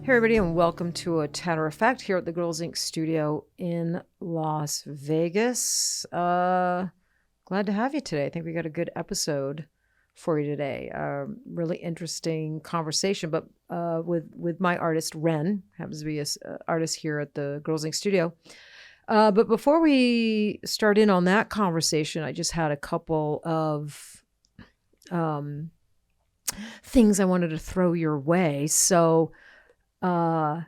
Hey everybody, and welcome to a Tatter-a-fact here at the Girlz Ink studio in Las Vegas. Glad to have you today. I think we got a good episode for you today. Really interesting conversation, but with my artist Ren, happens to be an artist here at the Girlz Ink studio. But before we start in on that conversation, I just had a couple of things I wanted to throw your way. So in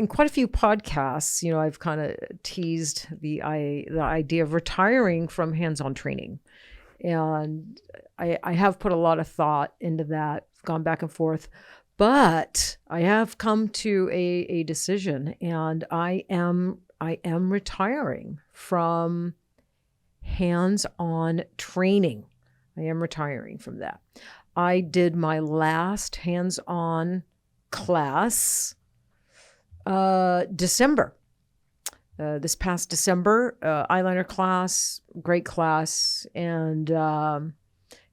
quite a few podcasts, I've kind of teased the idea of retiring from hands-on training. And I have put a lot of thought into that, gone back and forth, but I have come to a decision, and I am retiring from hands-on training. I am retiring from that. I did my last hands-on class December. This past December, eyeliner class, great class. And and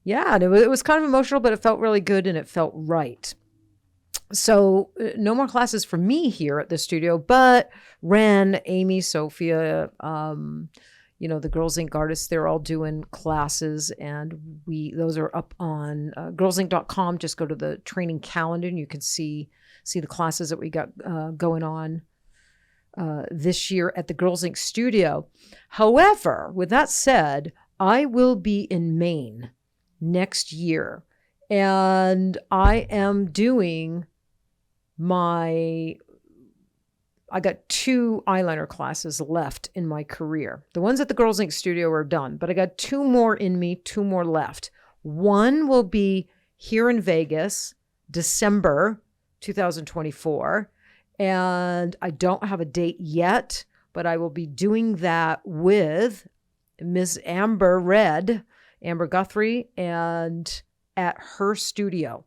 it was kind of emotional, but it felt really good and it felt right. So no more classes for me here at the studio, but Ren, Amy, Sophia, the Girlz Ink artists, they're all doing classes, and those are up on girlzink.com. Just go to the training calendar and you can see the classes that we got going on this year at the Girlz Ink studio. However, with that said, I will be in Maine next year, and I am doing I got 2 eyeliner classes left in my career. The ones at the Girlz Ink studio are done, but I got 2 more in me, 2 more left. One will be here in Vegas, December 2024. And I don't have a date yet, but I will be doing that with Miss Amber Guthrie, and at her studio.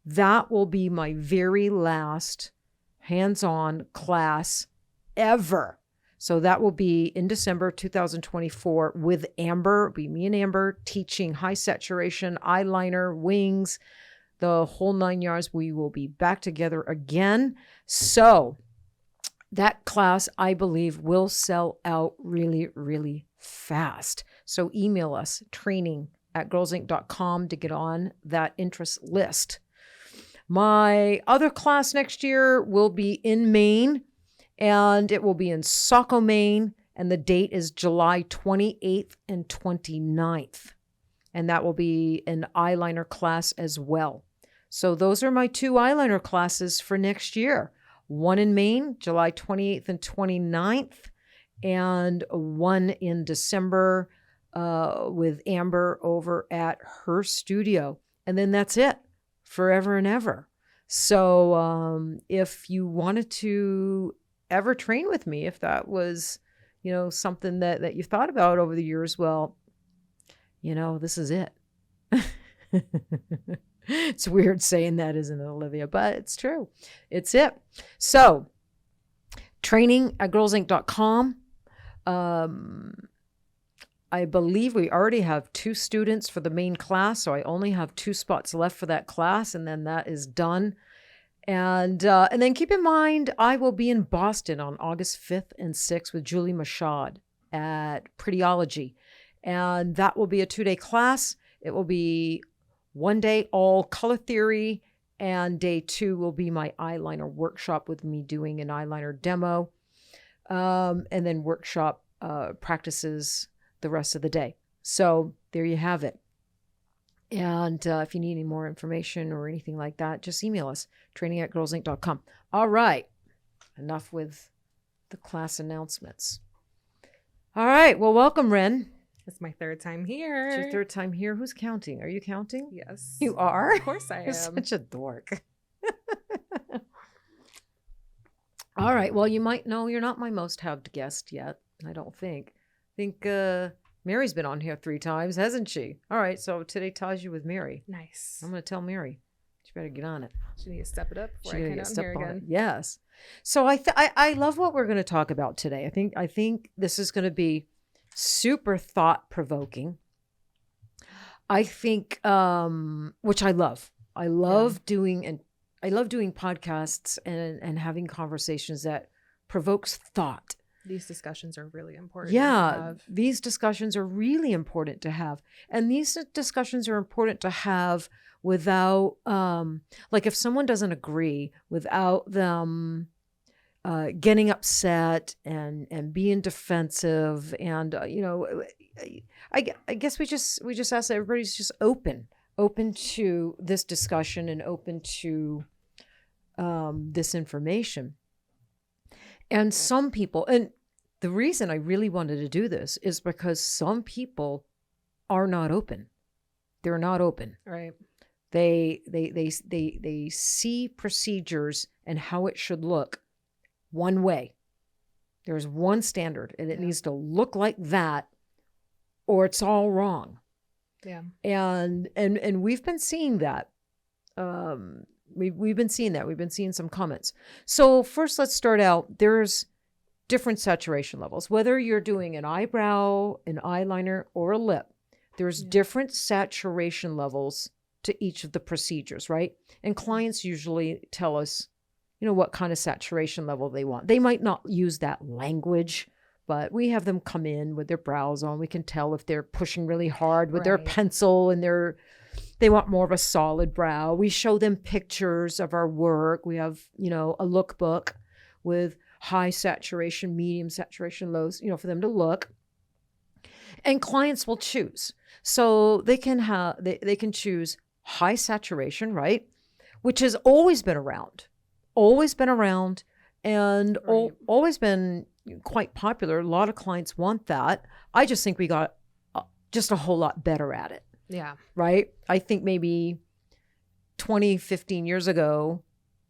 That will be my very last hands-on class ever. So that will be in December 2024 with Amber. It'll be me and Amber teaching high saturation, eyeliner, wings, the whole 9 yards. We will be back together again. So that class, I believe, will sell out really, really fast. So email us, training@girlzink.com, to get on that interest list. My other class next year will be in Maine, and it will be in Saco, Maine, and the date is July 28th and 29th. And that will be an eyeliner class as well. So those are my 2 eyeliner classes for next year. One in Maine, July 28th and 29th, and one in December with Amber over at her studio. And then that's it. Forever and ever. So if you wanted to ever train with me, if that was, something that you thought about over the years, well, this is it. It's weird saying that, isn't it, Olivia? But it's true. It's it. So training@girlzink.com. I believe we already have 2 students for the main class, so I only have 2 spots left for that class, and then that is done. And then keep in mind, I will be in Boston on August 5th and 6th with Julie Machad at Prettyology, and that will be a 2-day class. It will be 1 day all color theory, and day 2 will be my eyeliner workshop with me doing an eyeliner demo, and then workshop practices the rest of the day. So there you have it. And if you need any more information or anything like that, just email us, training@girlzink.com. All right. Enough with the class announcements. All right. Well, welcome, Ren. It's my 3rd time here. It's your 3rd time here. Who's counting? Are you counting? Yes. You are? Of course I am. You're such a dork. All right. Well, you might know you're not my most haved guest yet. I don't think. I think Mary's been on here 3 times, hasn't she? All right. So today ties you with Mary. Nice. I'm going to tell Mary. She better get on it. She needs to step it up before I get on here again. Yes. So I love what we're going to talk about today. I think this is going to be super thought-provoking. I think, which I love. I love doing and I love doing podcasts and having conversations that provokes thought. These discussions are really important. Yeah, these discussions are really important to have. And these discussions are important to have without, like if someone doesn't agree, without them getting upset and being defensive. And, I guess we just ask that everybody's just open to this discussion and open to this information. And some people, and the reason I really wanted to do this is because some people are not open. They're not open. Right. They see procedures and how it should look one way. There's one standard, and it needs to look like that, or it's all wrong. Yeah. And we've been seeing that. We've been seeing that. We've been seeing some comments. So first, let's start out. There's different saturation levels. Whether you're doing an eyebrow, an eyeliner, or a lip, there's different saturation levels to each of the procedures, right? And clients usually tell us, what kind of saturation level they want. They might not use that language, but we have them come in with their brows on. We can tell if they're pushing really hard with their pencil and they want more of a solid brow. We show them pictures of our work. We have, a lookbook with high saturation, medium saturation, lows, for them to look. And clients will choose. So they can choose high saturation, right? Which has always been around and always been quite popular. A lot of clients want that. I just think we got just a whole lot better at it. Yeah. Right? I think maybe 20, 15 years ago,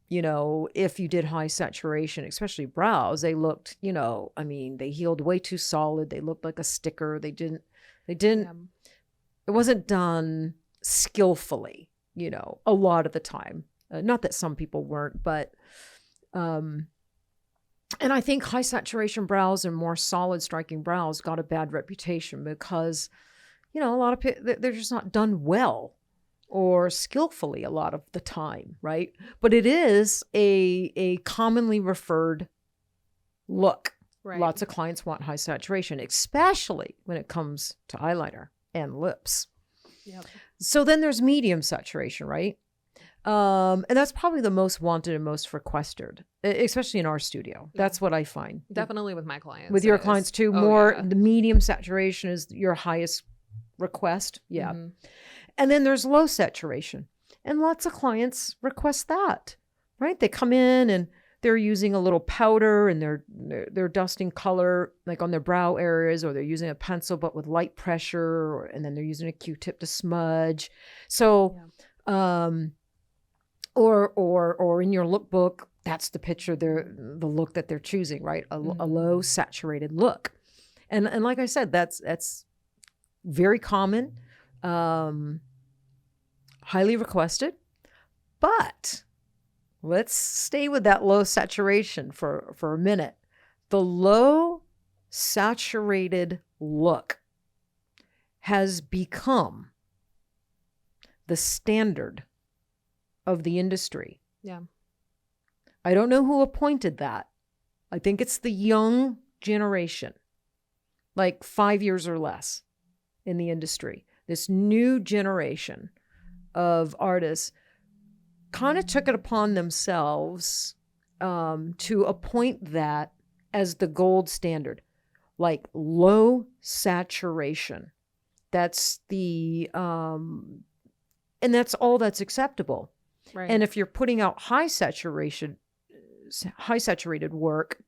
if you did high saturation, especially brows, they looked, they healed way too solid. They looked like a sticker. They didn't, it wasn't done skillfully, a lot of the time. Not that some people weren't, but, and I think high saturation brows and more solid striking brows got a bad reputation because, a lot of people, they're just not done well or skillfully a lot of the time, right? But it is a commonly referred look. Right. Lots of clients want high saturation, especially when it comes to eyeliner and lips. Yep. So then there's medium saturation, right? And that's probably the most wanted and most requested, especially in our studio. Yeah. That's what I find. Definitely with my clients. With your clients too. The medium saturation is your highest request. Yeah. Mm-hmm. And then there's low saturation. And lots of clients request that, right? They come in and they're using a little powder and they're dusting color like on their brow areas, or they're using a pencil but with light pressure, and then they're using a Q-tip to smudge. So, or in your lookbook, that's the picture, the look that they're choosing, right? A low saturated look. And like I said, that's very common, highly requested. But let's stay with that low saturation for a minute. The low saturated look has become the standard of the industry. Yeah. I don't know who appointed that. I think it's the young generation, like 5 years or less in the industry. This new generation of artists kind of took it upon themselves to appoint that as the gold standard, like low saturation. That's the, and that's all that's acceptable. Right. And if you're putting out high saturated work,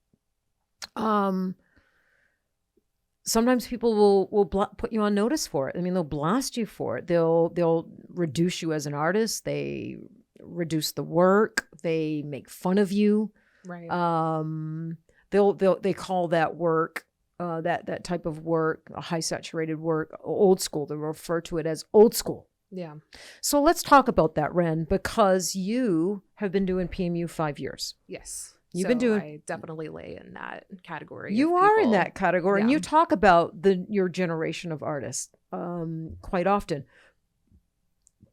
sometimes people will put you on notice for it. I mean, they'll blast you for it. They'll reduce you as an artist. They reduce the work. They make fun of you. Right. They call that work, that type of work, a high saturated work, old school. They refer to it as old school. Yeah. So let's talk about that, Ren, because you have been doing PMU 5 years. Yes. You've been doing. I definitely lay in that category. You are in that category, and you talk about your generation of artists quite often.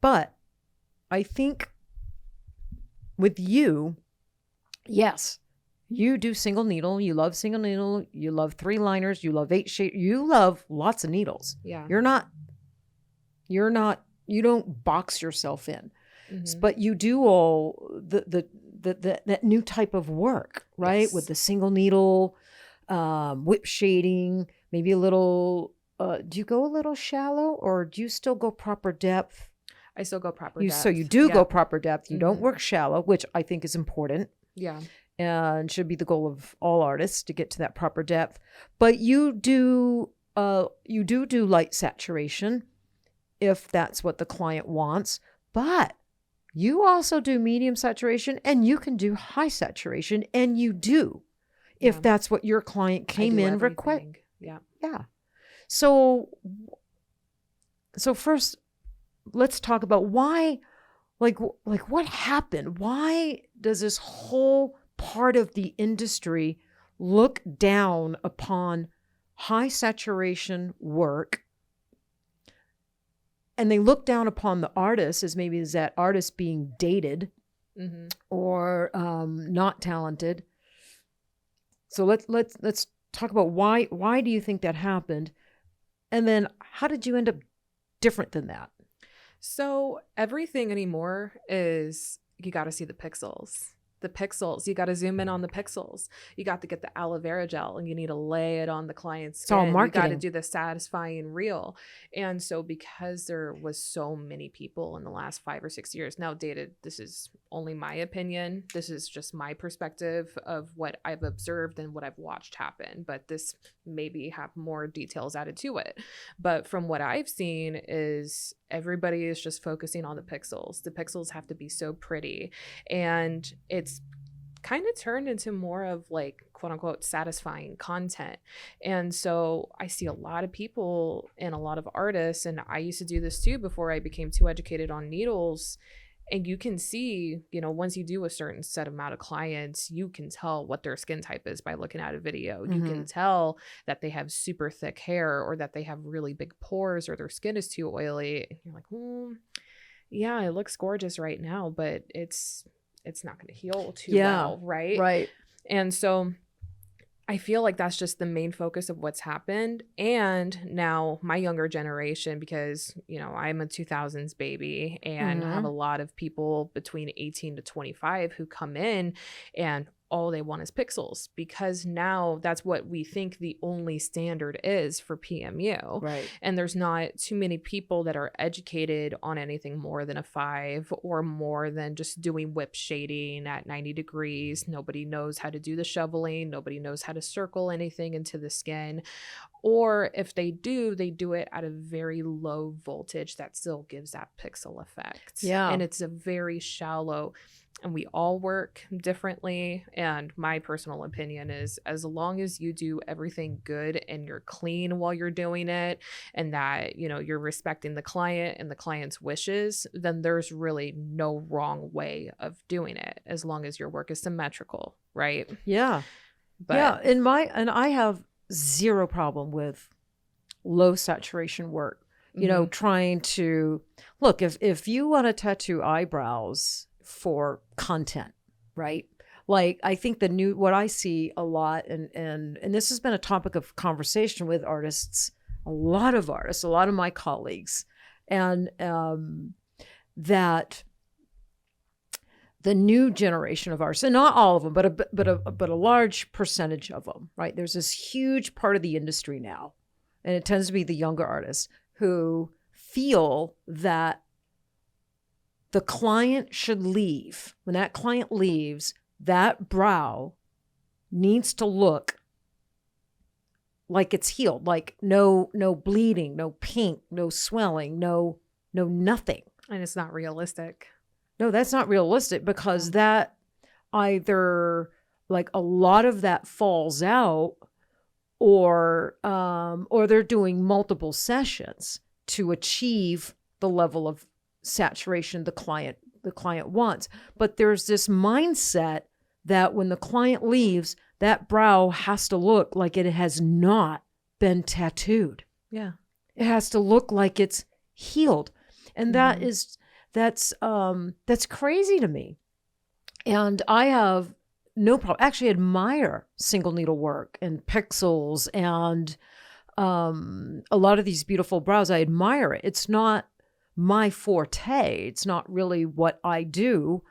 But I think with you, yes, you do single needle. You love single needle. You love 3 liners. You love 8 shade. You love lots of needles. Yeah. You don't box yourself in, Mm-hmm. but you do all that new type of work, right? Yes. With the single needle, whip shading, maybe a little, do you go a little shallow or do you still go proper depth? I still go proper You, depth. so you do Yeah. go proper depth. You don't Mhm. work shallow, which I think is important Yeah. and should be the goal of all artists to get to that proper depth. But you do light saturation if that's what the client wants. But you also do medium saturation and you can do high saturation, and you do if Yeah. that's what your client I came do in request. everything. Yeah. Yeah. So first, let's talk about why, like what happened? Why does this whole part of the industry look down upon high saturation work? And they look down upon the artist as maybe as that artist being dated Mm-hmm. or not talented. So let's talk about why do you think that happened? And then how did you end up different than that? So everything anymore is you got to see the pixels. The pixels. You got to zoom in on the pixels. You got to get the aloe vera gel and you need to lay it on the client's skin. all You got to marketing. do the satisfying reel. And so because there was so many people in the last 5 or 6 years now dated, this is only my opinion. This is just my perspective of what I've observed and what I've watched happen. But this maybe have more details added to it. But from what I've seen is everybody is just focusing on the pixels. The pixels have to be so pretty. And it's kind of turned into more of like quote unquote satisfying content. And so I see a lot of people and a lot of artists, and I used to do this too before I became too educated on needles. And you can see, once you do a certain set amount of clients, you can tell what their skin type is by looking at a video. You can tell that they have super thick hair or that they have really big pores or their skin is too oily. And you're like, yeah, it looks gorgeous right now, but it's not going to heal too well, right? Right. And so I feel like that's just the main focus of what's happened. And now my younger generation, because, I'm a 2000s baby and have a lot of people between 18 to 25 who come in and all they want is pixels, because now that's what we think the only standard is for PMU. Right. And there's not too many people that are educated on anything more than a 5 or more than just doing whip shading at 90 degrees. Nobody knows how to do the shoveling. Nobody knows how to circle anything into the skin. Or if they do it at a very low voltage that still gives that pixel effect. Yeah. And it's a very shallow, and we all work differently. And my personal opinion is as long as you do everything good and you're clean while you're doing it, and that, you're respecting the client and the client's wishes, then there's really no wrong way of doing it as long as your work is symmetrical, right? Yeah. But yeah. And I have zero problem with low saturation work. Trying to look, if you want to tattoo eyebrows for content, right? Like I think what I see a lot, and this has been a topic of conversation with artists, a lot of my colleagues, and that the new generation of artists, and not all of them, but a large percentage of them, right? There's this huge part of the industry now, and it tends to be the younger artists who feel that the client should leave. When that client leaves, that brow needs to look like it's healed, like no bleeding, no pink, no swelling, no nothing. and it's not realistic. No, that's not realistic, because that either like a lot of that falls out, or they're doing multiple sessions to achieve the level of saturation the client wants. But there's this mindset that when the client leaves, that brow has to look like it has not been tattooed. Yeah. It has to look like it's healed. And that's crazy to me. And I have no problem. Actually, admire single needle work and pixels and a lot of these beautiful brows. I admire it. It's not my forte. It's not really what I do,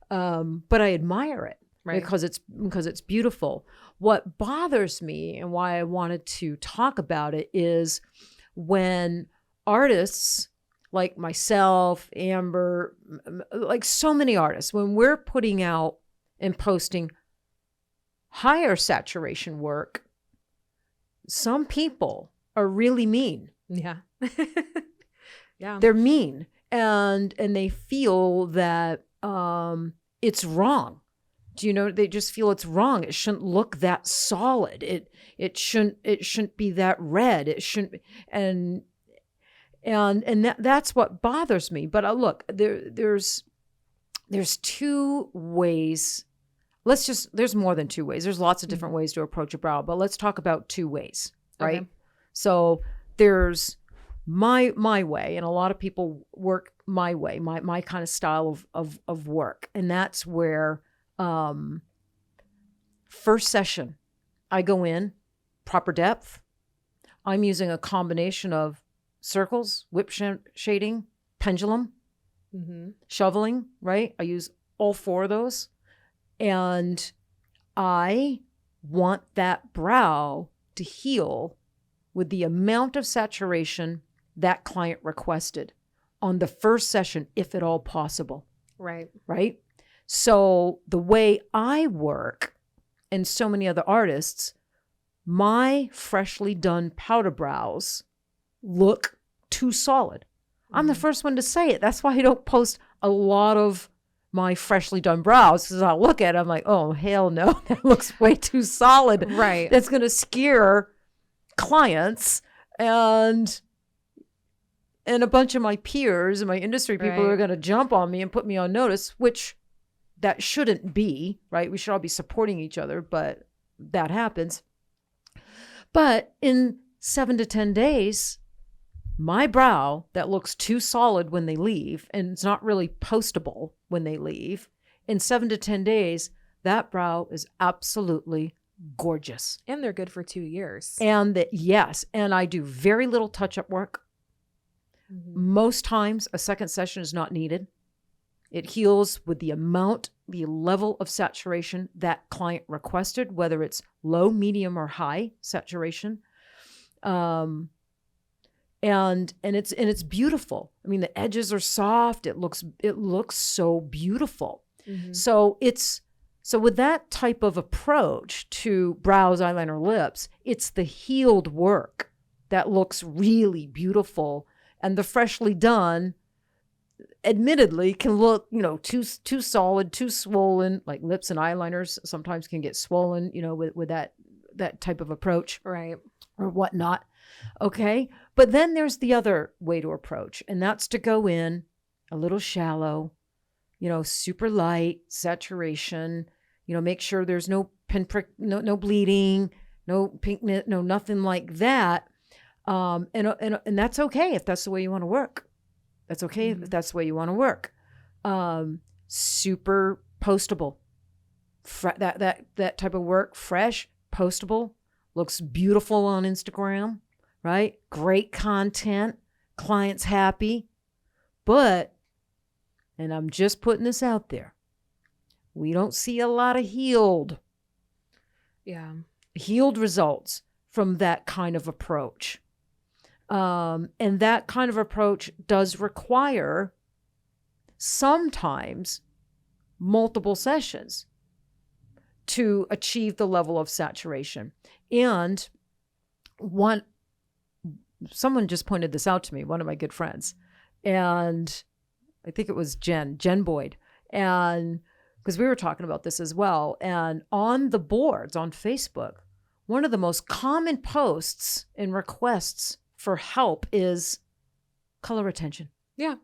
but I admire it because it's beautiful. What bothers me and why I wanted to talk about it is when artists like myself, Amber, like so many artists, when we're putting out and posting higher saturation work, some people are really mean. Yeah. Yeah. They're mean and they feel that it's wrong. Do you know, they just feel it's wrong. It shouldn't look that solid. It shouldn't be that red. It shouldn't be, and that's what bothers me. But look, there's two ways. There's more than two ways. There's lots of different ways to approach a brow, but let's talk about two ways, right? Okay. So there's my way, and a lot of people work my way, my kind of style of work. And that's where first session, I go in, proper depth. I'm using a combination of circles, whip shading, pendulum, shoveling, right? I use all four of those. And I want that brow to heal with the amount of saturation that client requested on the first session, if at all possible. Right. Right? So the way I work, and so many other artists, my freshly done powder brows look too solid. I'm the first one to say it. That's why I don't post a lot of my freshly done brows, because I'll look at it, I'm like, oh, hell no, that looks way too solid. Right. That's going to scare clients and a bunch of my peers and my industry people are going to jump on me and put me on notice, which that shouldn't be, right? We should all be supporting each other, but that happens. But in 7 to 10 days, my brow that looks too solid when they leave, and it's not really postable when they leave, in 7 to 10 days, that brow is absolutely gorgeous. And they're good for 2 years. And yes, and I do very little touch-up work. Most times, a second session is not needed. It heals with the level of saturation that client requested, whether it's low, medium, or high saturation. And it's beautiful. I mean, the edges are soft. It looks so beautiful. So with that type of approach to brows, eyeliner, lips, it's the healed work that looks really beautiful. And the freshly done, admittedly, can look, too solid, too swollen. Like lips and eyeliners sometimes can get swollen, with that type of approach, right, or whatnot. Okay, but then there's the other way to approach, and that's to go in a little shallow, super light saturation. Make sure there's no pinprick, no bleeding, no pinkness, no nothing like that. And that's okay if that's the way you want to work. That's okay if that's the way you want to work. Super postable. That type of work, fresh, postable, looks beautiful on Instagram, right? Great content, clients happy. But, and I'm just putting this out there, we don't see a lot of healed results from that kind of approach. And that kind of approach does require sometimes multiple sessions to achieve the level of saturation. And someone just pointed this out to me, one of my good friends, and I think it was Jen Boyd, and because we were talking about this as well. And on the boards on Facebook, one of the most common posts and requests for help is color retention. Yeah.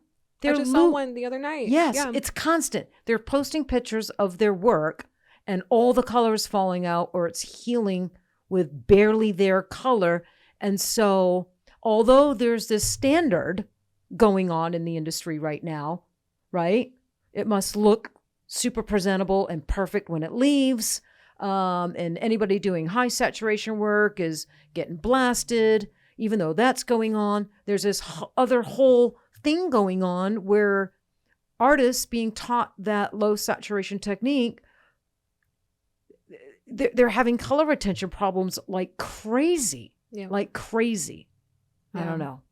I just saw one the other night. Yes, yeah. It's constant. They're posting pictures of their work and all the color is falling out, or it's healing with barely their color. And so, although there's this standard going on in the industry right now, right? It must look super presentable and perfect when it leaves. And anybody doing high saturation work is getting blasted, even though that's going on. There's this other whole thing going on where artists being taught that low saturation technique, they're having color retention problems like crazy. Yeah. Like crazy. Yeah. I don't know.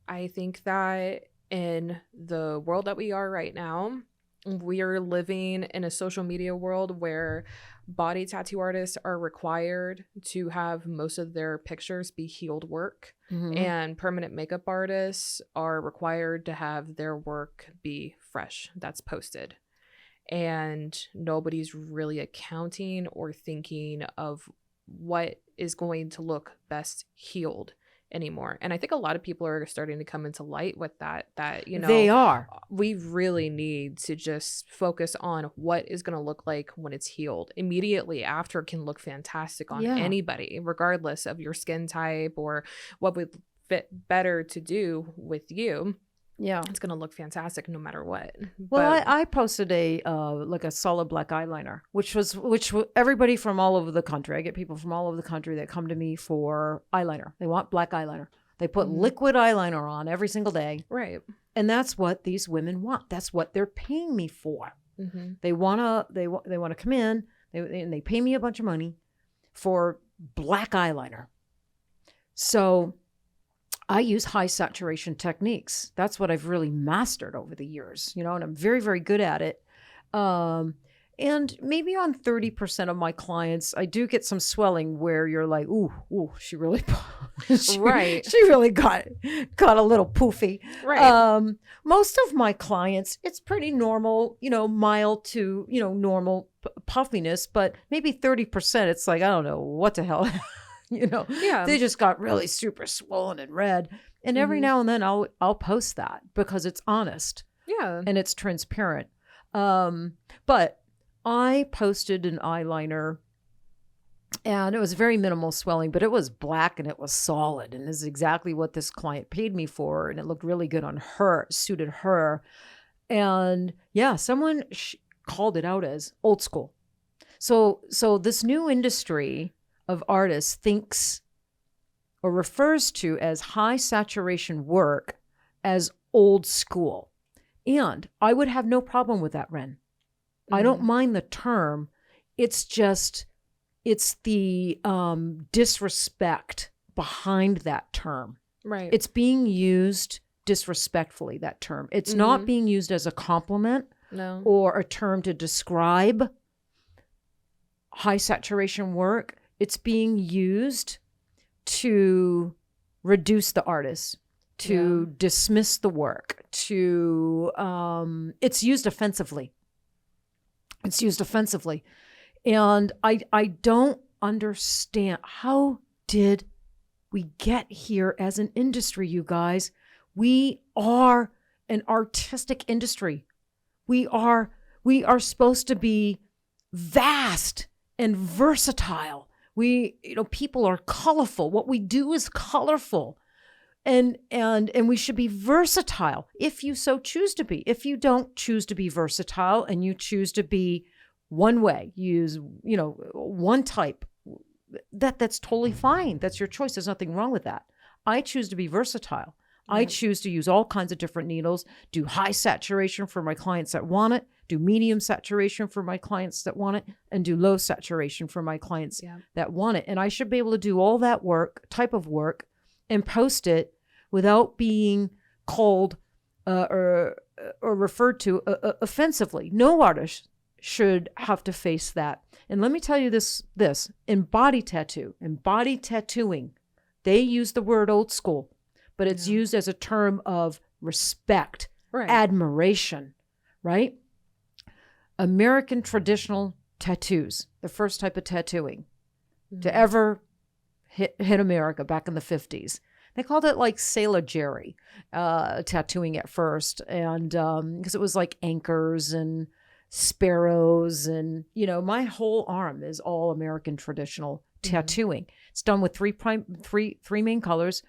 I think that in the world that we are right now, we are living in a social media world where body tattoo artists are required to have most of their pictures be healed work, and permanent makeup artists are required to have their work be fresh, that's posted. And nobody's really accounting or thinking of what is going to look best healed anymore. And I think a lot of people are starting to come into light with that, they are. We really need to just focus on what is going to look like when it's healed. Immediately after can look fantastic on anybody, regardless of your skin type or what would fit better to do with you. Yeah, it's going to look fantastic no matter what. Well, I posted a solid black eyeliner, which everybody from all over the country. I get people from all over the country that come to me for eyeliner. They want black eyeliner. They put liquid eyeliner on every single day. Right. And that's what these women want. That's what they're paying me for. They want to come in and they pay me a bunch of money for black eyeliner. So I use high saturation techniques. That's what I've really mastered over the years, and I'm very, very good at it. And maybe on 30% of my clients, I do get some swelling where you're like, ooh, she really, right. She really got a little poofy. Right. Most of my clients, it's pretty normal, mild to, normal puffiness, but maybe 30%, it's like, I don't know what the hell. They just got really super swollen and red. And every now and then I'll post that because it's honest. Yeah. And it's transparent. But I posted an eyeliner and it was very minimal swelling, but it was black and it was solid. And this is exactly what this client paid me for. And it looked really good on her, suited her. And yeah, someone called it out as old school. So this new industry of artists thinks or refers to as high saturation work as old school. And I would have no problem with that, Ren. I don't mind the term. It's the disrespect behind that term. Right. It's being used disrespectfully, that term. It's not being used as a compliment or a term to describe high saturation work. It's being used to reduce the artist, to dismiss the work, it's used offensively. It's used offensively. And I don't understand, how did we get here as an industry, you guys? We are an artistic industry. We are supposed to be vast and versatile. People are colorful. What we do is colorful. And we should be versatile if you so choose to be. If you don't choose to be versatile and you choose to be one way, use, one type, that's totally fine. That's your choice. There's nothing wrong with that. I choose to be versatile. I choose to use all kinds of different needles, do high saturation for my clients that want it, do medium saturation for my clients that want it, and do low saturation for my clients that want it. And I should be able to do all that type of work, and post it without being called or referred to offensively. No artist should have to face that. And let me tell you this, in body tattooing, they use the word old school, but it's used as a term of respect, admiration, right? American traditional tattoos, the first type of tattooing to ever hit America back in the 50s. They called it like Sailor Jerry tattooing at first. And because it was like anchors and sparrows and, my whole arm is all American traditional tattooing. It's done with three main colors,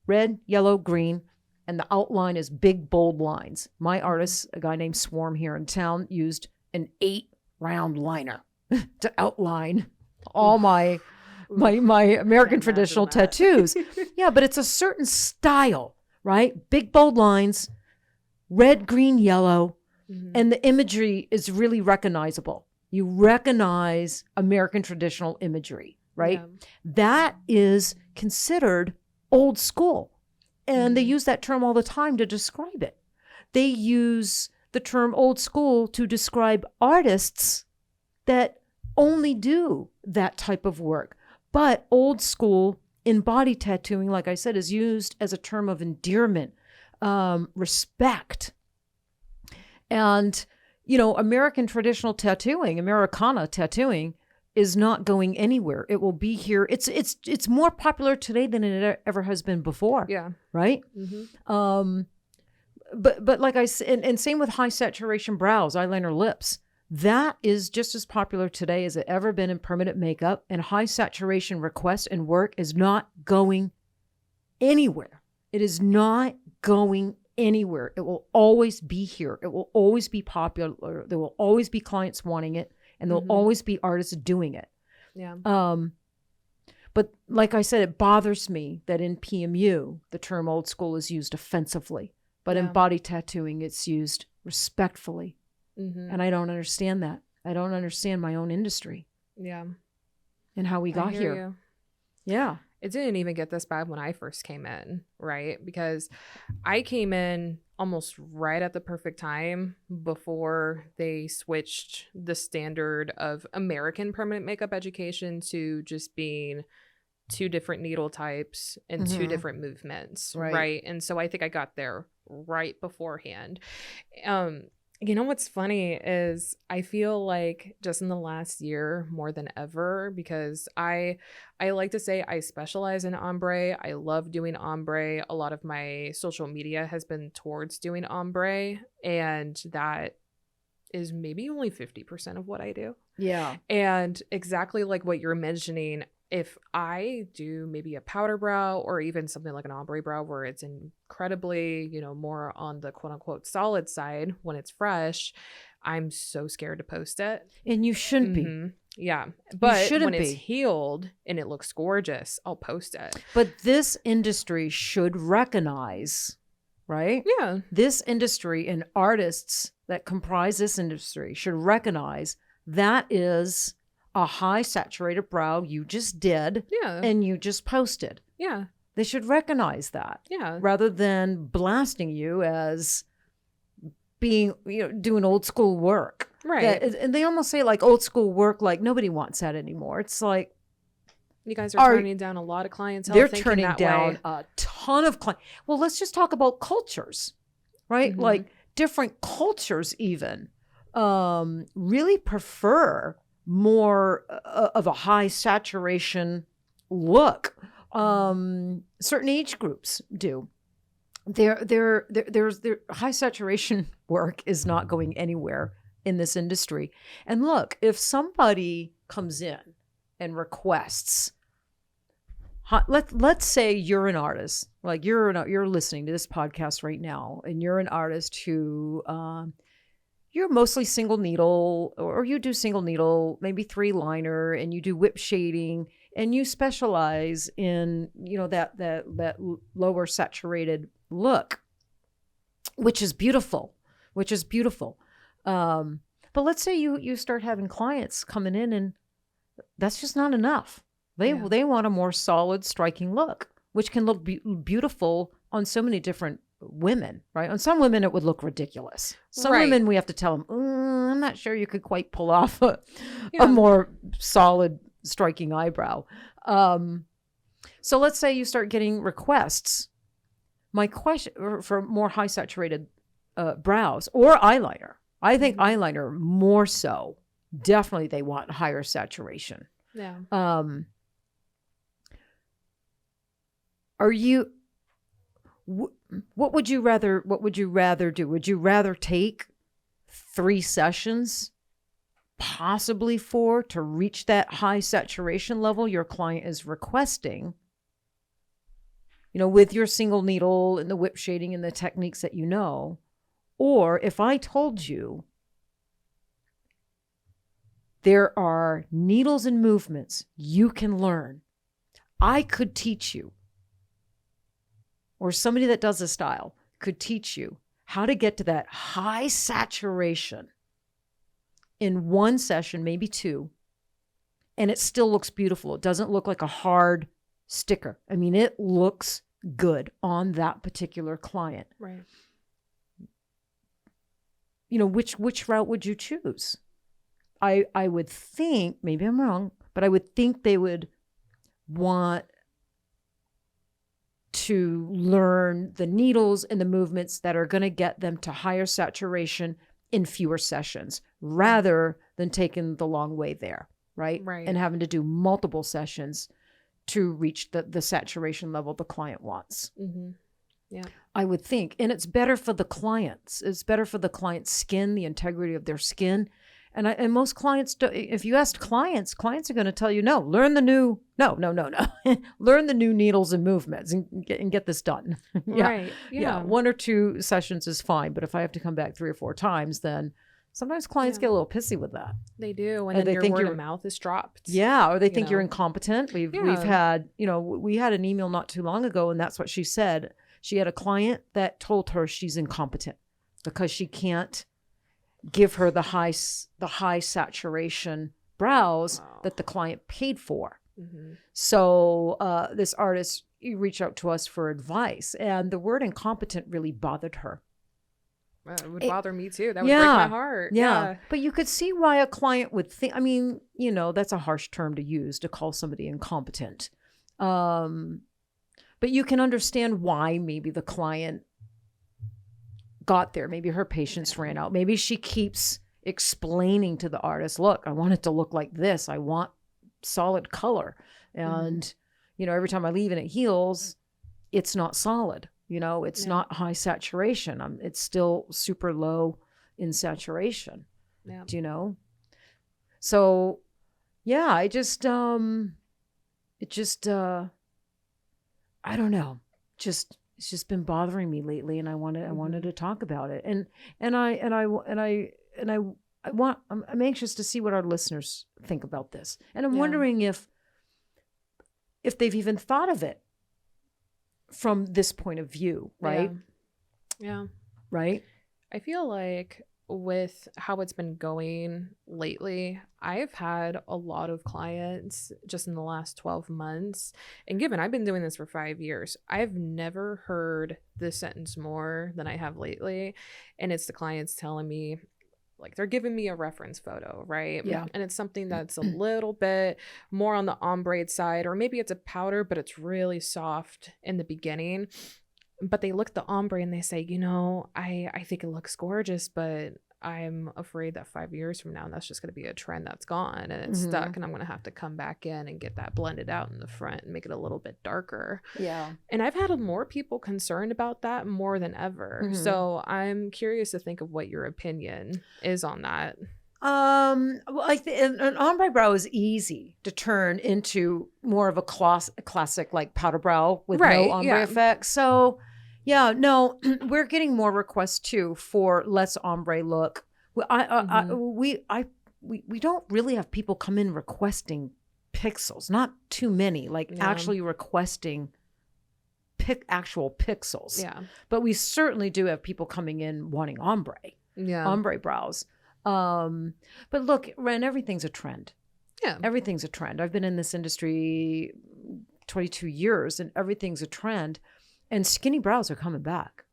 red, yellow, green, and the outline is big, bold lines. My artist, a guy named Swarm here in town, used an 8-round liner to outline all my American traditional tattoos. Yeah, but it's a certain style, right? Big, bold lines, red, green, yellow, and the imagery is really recognizable. You recognize American traditional imagery, right? Yeah. That is considered old school. And they use that term all the time to describe it. They use the term old school to describe artists that only do that type of work. But old school in body tattooing, like I said, is used as a term of endearment, respect. And, American traditional tattooing, Americana tattooing, is not going anywhere. It will be here. It's more popular today than it ever has been before. Yeah. Right. But like I said, and same with high saturation brows, eyeliner, lips. That is just as popular today as it ever been in permanent makeup. And high saturation request and work is not going anywhere. It is not going anywhere. It will always be here. It will always be popular. There will always be clients wanting it. And there'll always be artists doing it. Yeah. But like I said, it bothers me that in PMU, the term old school is used offensively. But in body tattooing, it's used respectfully. And I don't understand that. I don't understand my own industry. Yeah. And how we got here. You. Yeah. It didn't even get this bad when I first came in, right? Because I came in almost right at the perfect time before they switched the standard of American permanent makeup education to just being 2 different needle types and 2 different movements, right? And so I think I got there right beforehand. What's funny is I feel like just in the last year more than ever, because I like to say I specialize in ombre. I love doing ombre. A lot of my social media has been towards doing ombre, and that is maybe only 50% of what I do. Yeah. And exactly like what you're mentioning, if I do maybe a powder brow or even something like an ombre brow where it's incredibly, more on the quote unquote solid side when it's fresh, I'm so scared to post it. And you shouldn't be. Yeah. But when it's healed and it looks gorgeous, I'll post it. But this industry should recognize, right? Yeah. This industry and artists that comprise this industry should recognize that is a high saturated brow you just did and you just posted. Yeah. They should recognize that. Yeah. Rather than blasting you as being, doing old school work. Right. And they almost say like old school work, like nobody wants that anymore. It's like, you guys are turning down a lot of clientele. They're turning down a ton of clients. Well, let's just talk about cultures, right? Like different cultures even really prefer more of a high saturation look. Certain age groups do. There's high saturation work is not going anywhere in this industry. And look, if somebody comes in and requests, let's say you're an artist, like you're listening to this podcast right now, and you're an artist who you're mostly single needle, or you do single needle, maybe 3 liner, and you do whip shading, and you specialize in, that lower saturated look, which is beautiful. But let's say you start having clients coming in, and that's just not enough. They want a more solid, striking look, which can look beautiful on so many different women, right? On some women, it would look ridiculous. Some women, we have to tell them, I'm not sure you could quite pull off a more solid, striking eyebrow. So let's say you start getting requests. My question for more high saturated brows or eyeliner. I think eyeliner more so. Definitely, they want higher saturation. Yeah. Are you? What would you rather do? Would you rather take 3 sessions, possibly 4, to reach that high saturation level your client is requesting? with your single needle and the whip shading and the techniques that you know. Or if I told you there are needles and movements you can learn, I could teach you, or somebody that does a style could teach you how to get to that high saturation in one session, maybe two, and it still looks beautiful. It doesn't look like a hard sticker. I mean, it looks good on that particular client. Right. Which route would you choose? I would think, maybe I'm wrong, but I would think they would want to learn the needles and the movements that are going to get them to higher saturation in fewer sessions, rather than taking the long way there, right? Right. And having to do multiple sessions to reach the saturation level the client wants. Mm-hmm. Yeah. I would think. And it's better for the clients. It's better for the client's skin, the integrity of their skin. And most clients, if you ask clients are going to tell you, no, learn the new, no. Learn the new needles and movements and get this done. Yeah. Right. Yeah. 1 or 2 sessions is fine. But if I have to come back 3 or 4 times, then sometimes clients get a little pissy with that. They do. And then your word of mouth is dropped. Yeah. Or they think you're incompetent. We've had, we had an email not too long ago, and that's what she said. She had a client that told her she's incompetent because she can't give her the high saturation brows that the client paid for. Mm-hmm. So this artist reached out to us for advice, and the word incompetent really bothered her. It would bother me too. That would break my heart. Yeah. But you could see why a client would think, I mean, that's a harsh term to use, to call somebody incompetent. But you can understand why maybe the client got there. Maybe her patience ran out. Maybe she keeps explaining to the artist, look, I want it to look like this. I want solid color. And, every time I leave and it heals, it's not solid. It's not high saturation. It's still super low in saturation. Yeah. Do you know? So, yeah, I just, I don't know. It's just been bothering me lately, and I wanted to talk about it. I'm anxious to see what our listeners think about this. And I'm wondering if they've even thought of it from this point of view, right? Yeah. Right? I feel like with how it's been going lately, I've had a lot of clients just in the last 12 months. And given I've been doing this for 5 years, I've never heard this sentence more than I have lately. And it's the clients telling me, like, they're giving me a reference photo, right? Yeah. And it's something that's a little bit more on the ombre side, or maybe it's a powder, but it's really soft in the beginning. But they look at the ombre and they say, I think it looks gorgeous, but I'm afraid that 5 years from now, that's just going to be a trend that's gone and it's stuck. And I'm going to have to come back in and get that blended out in the front and make it a little bit darker. Yeah. And I've had more people concerned about that more than ever. So I'm curious to think of what your opinion is on that. Well, an ombre brow is easy to turn into more of a classic like powder brow with no ombre effect. So, yeah, no, we're getting more requests too for less ombre look. We don't really have people come in requesting pixels, not too many, actually requesting actual pixels. Yeah, but we certainly do have people coming in wanting ombre brows. But look, Ren, everything's a trend. Yeah. Everything's a trend. I've been in this industry 22 years and everything's a trend. And skinny brows are coming back.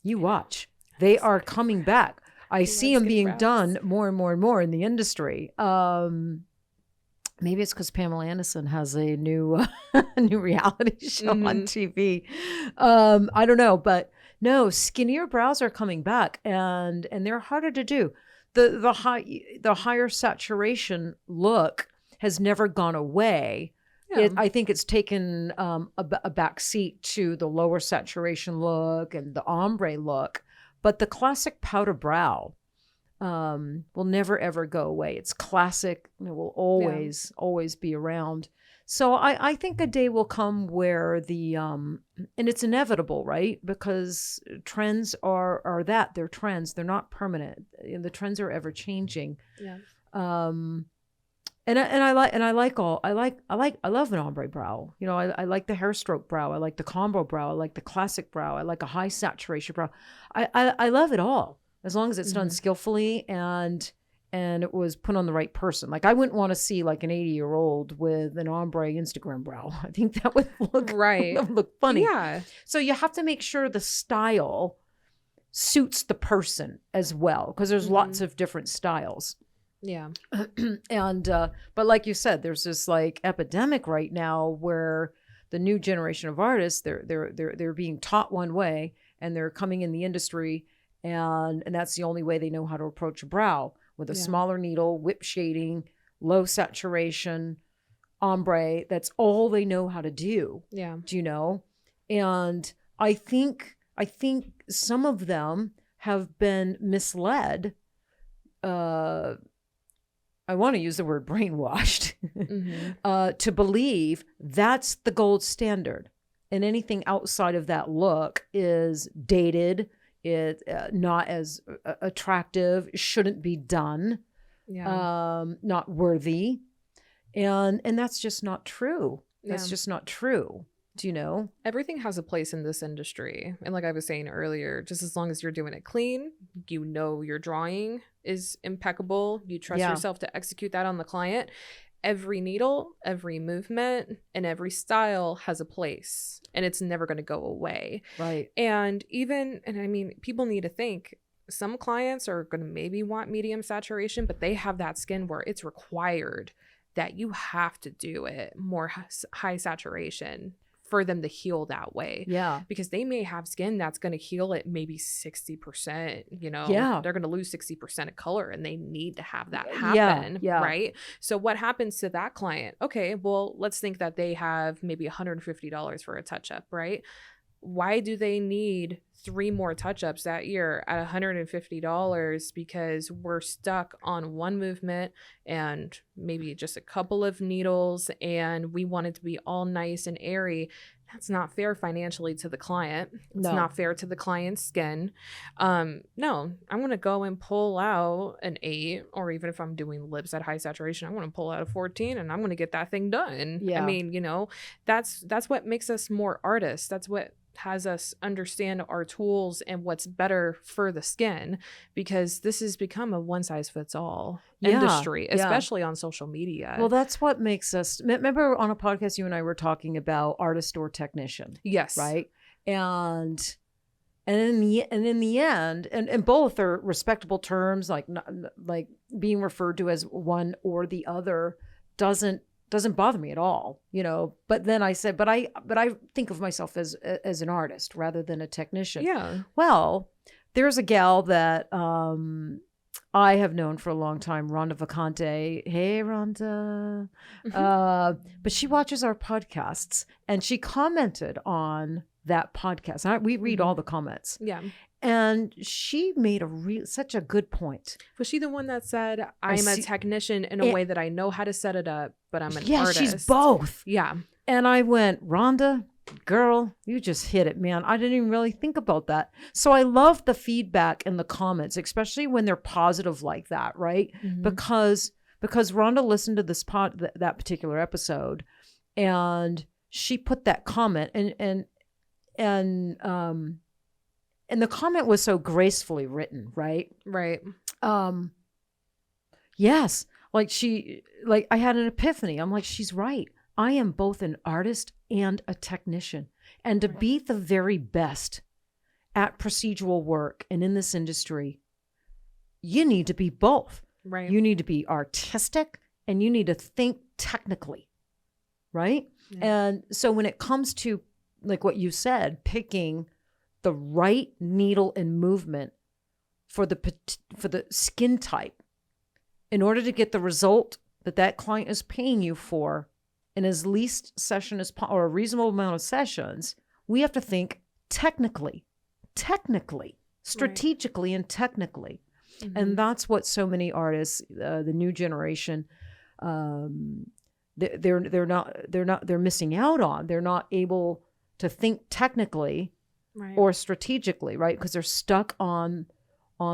You watch. They are coming back. I see them being done more and more and more in the industry. Maybe it's because Pamela Anderson has a new reality show on TV. I don't know. But no, skinnier brows are coming back and they're harder to do. The higher saturation look has never gone away. Yeah. I think it's taken a back seat to the lower saturation look and the ombre look, but the classic powder brow will never ever go away. It's classic. It will always be around. So I think a day will come where and it's inevitable, right? Because trends are they're trends. They're not permanent. The trends are ever changing. Yeah. And I love an ombre brow. You know, I like the hair stroke brow. I like the combo brow. I like the classic brow. I like a high saturation brow. I love it all, as long as it's done skillfully and it was put on the right person. Like, I wouldn't want to see like an 80-year-old with an ombre Instagram brow. I think that would look look funny. Yeah. So you have to make sure the style suits the person as well, because there's lots of different styles. Yeah. And but like you said, there's this like epidemic right now where the new generation of artists, they're being taught one way, and they're coming in the industry, and that's the only way they know how to approach a brow, with a smaller needle, whip shading, low saturation, ombre. That's all they know how to do. Yeah. Do you know? And I think some of them have been misled. I want to use the word brainwashed, to believe that's the gold standard, and anything outside of that look is dated, it not as attractive, shouldn't be done, not worthy, and that's just not true. That's just not true. Do you know? Everything has a place in this industry. And like I was saying earlier, just as long as you're doing it clean, you know your drawing is impeccable, you trust yourself to execute that on the client, every needle, every movement, and every style has a place, and it's never going to go away. Right. And I mean, people need to think, some clients are going to maybe want medium saturation, but they have that skin where it's required that you have to do it more high saturation for them to heal that way. Yeah. Because they may have skin that's going to heal at maybe 60%, you know. Yeah. They're going to lose 60% of color, and they need to have that happen, right? So what happens to that client? Okay, well, let's think that they have maybe $150 for a touch-up, right? Why do they need 3 more touch-ups that year at $150? Because we're stuck on one movement and maybe just a couple of needles, and we want it to be all nice and airy. That's not fair financially to the client. It's not fair to the client's skin. No, I'm going to go and pull out an 8, or even if I'm doing lips at high saturation, I'm going to pull out a 14, and I'm going to get that thing done. Yeah. I mean, you know, that's what makes us more artists. That's what has us understand our tools and what's better for the skin, because this has become a one-size-fits-all industry, especially on social media. Well, that's what makes us. Remember on a podcast you and I were talking about artist or technician? Yes. Right. And in the end, and both are respectable terms, like being referred to as one or the other doesn't bother me at all, you know. But then I said, but I think of myself as an artist rather than a technician. Yeah. Well, there's a gal that I have known for a long time, Rhonda Vacante. Hey, Rhonda. But she watches our podcasts, and she commented on that podcast. We read all the comments. Yeah. And she made such a good point. Was she the one that said, I'm a technician in a way that I know how to set it up, but I'm an artist? Yeah, she's both. Yeah. And I went, Rhonda, girl, you just hit it, man. I didn't even really think about that. So I love the feedback in the comments, especially when they're positive like that, right? Mm-hmm. Because Rhonda listened to this that particular episode, and she put that comment, and the comment was so gracefully written, right? Right. Yes. Like I had an epiphany. I'm like, she's right. I am both an artist and a technician. And to be the very best at procedural work and in this industry, you need to be both. Right. You need to be artistic, and you need to think technically. Right? Yeah. And so when it comes to, like what you said, picking the right needle and movement for the skin type, in order to get the result that client is paying you for in as least session as or a reasonable amount of sessions, we have to think technically, strategically, and technically. Mm-hmm. And that's what so many artists, the new generation, they're missing out on. They're not able to think technically Right. or strategically, right? Because they're stuck on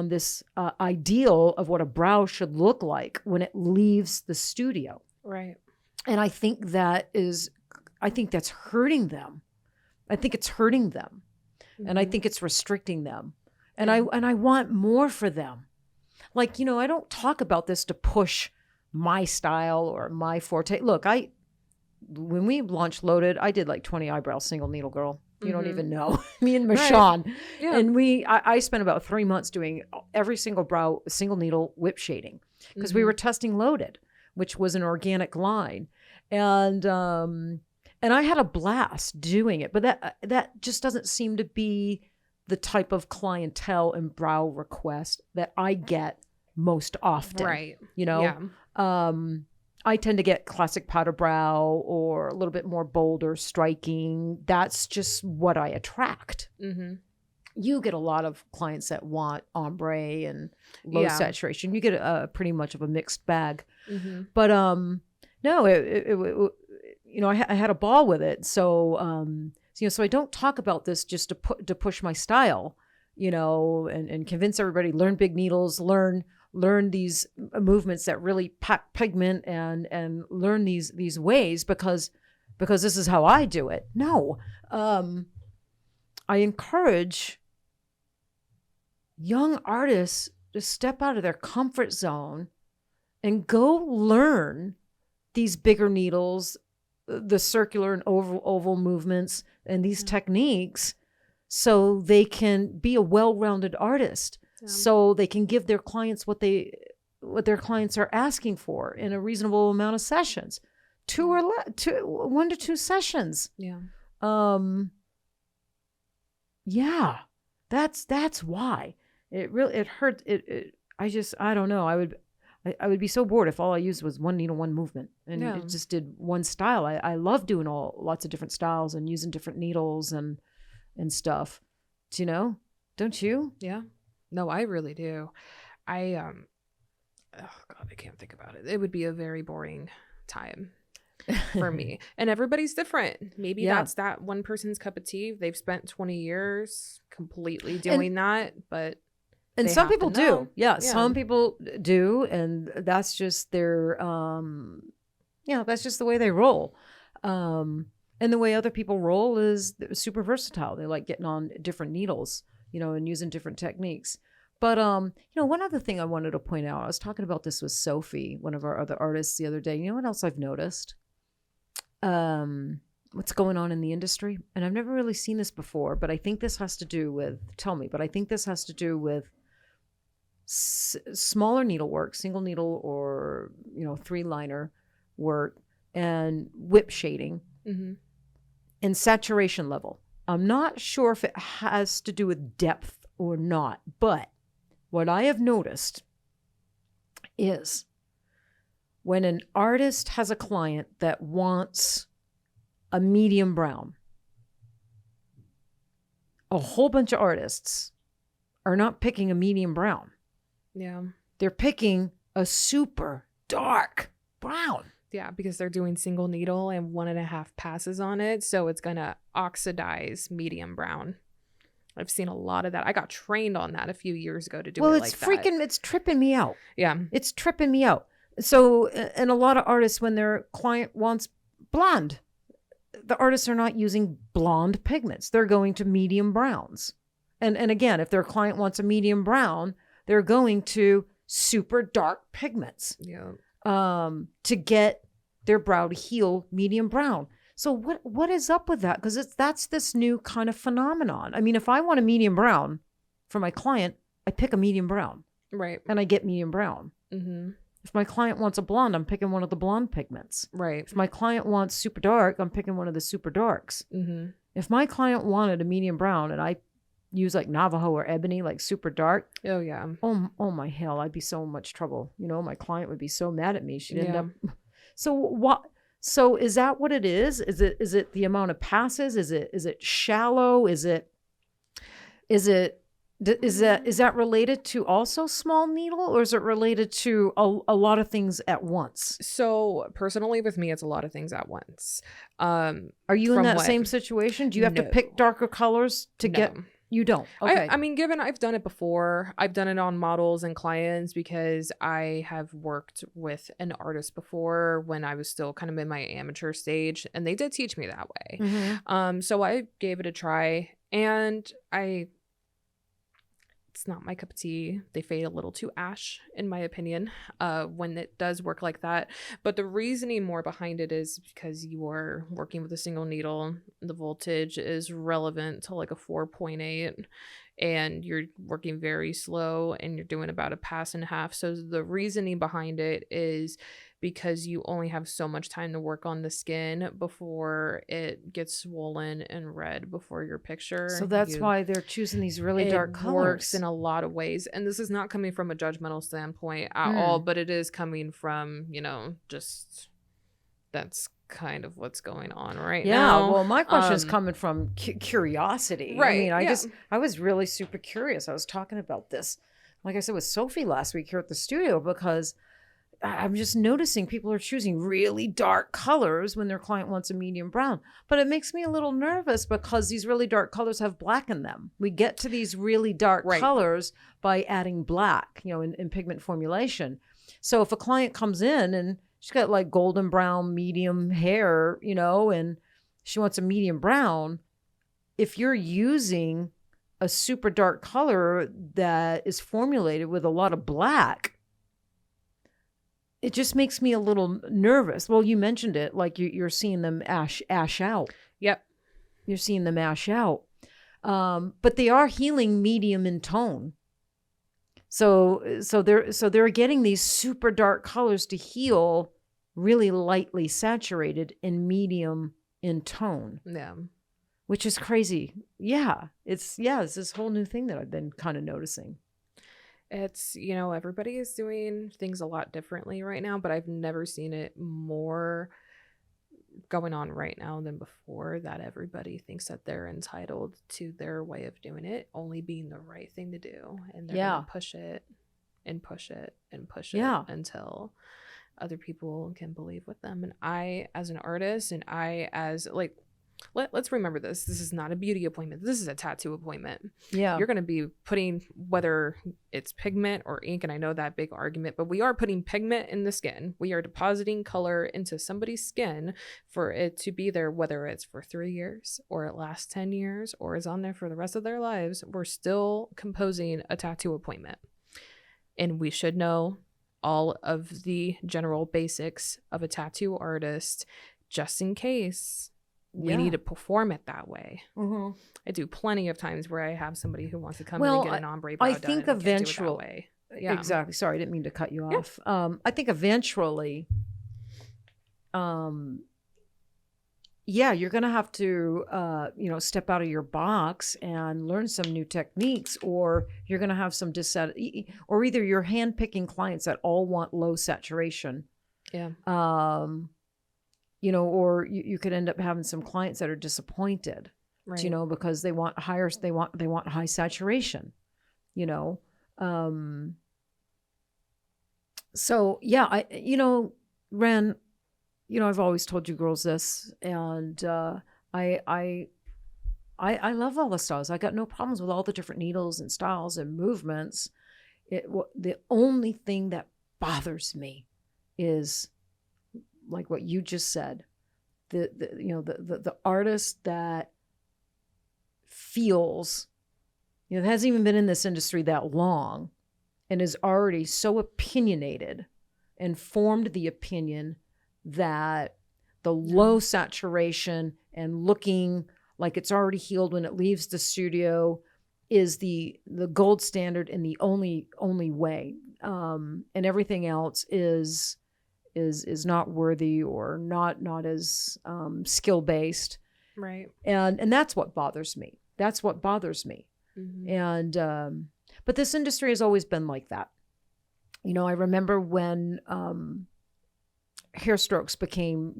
this ideal of what a brow should look like when it leaves the studio. Right. And I think that's hurting them. I think it's hurting them. And I think it's restricting them. And I want more for them. Like, I don't talk about this to push my style or my forte. Look, when we launched Loaded, I did like 20 eyebrows, single needle, girl. You don't even know. Me and Michonne. Right. Yeah. And I spent about 3 months doing every single brow, single needle whip shading because we were testing Loaded, which was an organic line. And I had a blast doing it, but that just doesn't seem to be the type of clientele and brow request that I get most often. Right. Yeah. I tend to get classic powder brow or a little bit more bolder, striking. That's just what I attract. Mm-hmm. You get a lot of clients that want ombre and low saturation. You get pretty much of a mixed bag. Mm-hmm. But no, I had a ball with it. So so I don't talk about this just to push my style, and convince everybody, learn big needles, learn these movements that really pack pigment and learn these ways because this is how I do it. No, I encourage young artists to step out of their comfort zone and go learn these bigger needles, the circular and oval movements and these techniques so they can be a well-rounded artist. Yeah. So they can give their clients what their clients are asking for in a reasonable amount of sessions, 1 to 2 sessions. Yeah. Yeah, that's why it hurt. I don't know. I would be so bored if all I used was one needle, one movement, and it just did one style. I love doing lots of different styles and using different needles and stuff. Don't you? Yeah. No, I really do. Oh God, I can't think about it. It would be a very boring time for me. And everybody's different. Maybe that's that one person's cup of tea. They've spent 20 years completely doing that, but and some people do. Yeah, some people do, and that's just their that's just the way they roll. And the way other people roll is super versatile. They like getting on different needles, and using different techniques. But, one other thing I wanted to point out, I was talking about this with Sophie, one of our other artists, the other day. You know what else I've noticed? What's going on in the industry? And I've never really seen this before, but I think this has to do with, smaller needlework, single needle or, 3-liner work and whip shading and saturation level. I'm not sure if it has to do with depth or not, but what I have noticed is when an artist has a client that wants a medium brown, a whole bunch of artists are not picking a medium brown. Yeah. They're picking a super dark brown. Yeah, because they're doing single needle and 1.5 passes on it. So it's going to oxidize medium brown. I've seen a lot of that. I got trained on that a few years ago to do it like that. It's tripping me out. Yeah. It's tripping me out. So, and a lot of artists, when their client wants blonde, the artists are not using blonde pigments. They're going to medium browns. And again, if their client wants a medium brown, they're going to super dark pigments. Yeah. To get their brow to heal medium brown. So what is up with that? Because that's this new kind of phenomenon. I mean, if I want a medium brown for my client, I pick a medium brown. Right. And I get medium brown. Mm-hmm. If my client wants a blonde, I'm picking one of the blonde pigments. Right. If my client wants super dark, I'm picking one of the super darks. Mm-hmm. If my client wanted a medium brown and I use like Navajo or ebony, like super dark. Oh yeah. Oh my hell, I'd be so much trouble. My client would be so mad at me. She'd end up. So what? So is that what it is? Is it the amount of passes? Is it shallow? Is it Is that related to also small needle, or is it related to a lot of things at once? So personally, with me, it's a lot of things at once. Are you in From that what? same situation? Do you have to No. pick darker colors to get? No. You don't. Okay. I mean, given I've done it before, I've done it on models and clients because I have worked with an artist before when I was still kind of in my amateur stage, and they did teach me that way. Mhm. So I gave it a try, and it's not my cup of tea. They fade a little too ash, in my opinion, when it does work like that. But the reasoning more behind it is because you are working with a single needle. The voltage is relevant to like a 4.8, and you're working very slow, and you're doing about a pass and a half. So the reasoning behind it is because you only have so much time to work on the skin before it gets swollen and red before your picture. So that's why they're choosing these really dark colors. It works in a lot of ways. And this is not coming from a judgmental standpoint at all, but it is coming from, just that's kind of what's going on right now. Yeah, well, my question is coming from curiosity. Right, I mean, I was really super curious. I was talking about this, like I said, with Sophie last week here at the studio, because I'm just noticing people are choosing really dark colors when their client wants a medium brown. But it makes me a little nervous because these really dark colors have black in them. We get to these really dark colors by adding black, in pigment formulation. So if a client comes in and she's got like golden brown, medium hair, and she wants a medium brown, if you're using a super dark color that is formulated with a lot of black, it just makes me a little nervous. Well, you mentioned it, like you're seeing them ash out. Yep. You're seeing them ash out. But they are healing medium in tone. So they're getting these super dark colors to heal really lightly saturated and medium in tone. Yeah. Which is crazy. Yeah. It's this whole new thing that I've been kind of noticing. It's, everybody is doing things a lot differently right now, but I've never seen it more going on right now than before, that everybody thinks that they're entitled to their way of doing it only being the right thing to do. And they're going to push it and push it and push it until other people can believe with them. And I, as an artist, and I as let's remember this is not a beauty appointment. This is a tattoo appointment. Yeah. You're going to be putting, whether it's pigment or ink, and I know that big argument, but we are putting pigment in the skin. We are depositing color into somebody's skin for it to be there, whether it's for 3 years or it lasts 10 years or is on there for the rest of their lives. We're still composing a tattoo appointment. And we should know all of the general basics of a tattoo artist, just in case we need to perform it that way. Mm-hmm. I do plenty of times where I have somebody who wants to come in and get an ombre brow done. I think eventually, exactly. Sorry, I didn't mean to cut you off. I think eventually, you're going to have to, step out of your box and learn some new techniques, or you're going to have some or either you're handpicking clients that all want low saturation. Yeah. Or you could end up having some clients that are disappointed, right? Because they want high saturation, So yeah, Ren, I've always told you girls this, and I love all the styles. I got no problems with all the different needles and styles and movements. The only thing that bothers me is, like what you just said, the artist that feels, hasn't even been in this industry that long and is already so opinionated and formed the opinion that the low saturation and looking like it's already healed when it leaves the studio is the gold standard and the only way, and everything else is not worthy or not as skill based, right? And that's what bothers me. Mm-hmm. And but this industry has always been like that. I remember when hair strokes became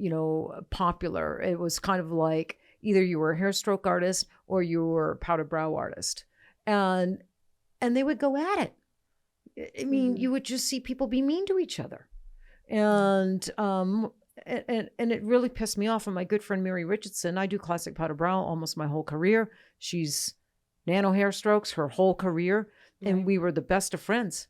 popular. It was kind of like either you were a hair stroke artist or you were a powder brow artist, and and they would go at it. I mean, Mhm. you would just see people be mean to each other. And it really pissed me off. And my good friend Mary Richardson, I do classic powder brow almost my whole career. She's nano hair strokes her whole career. And Right. we were the best of friends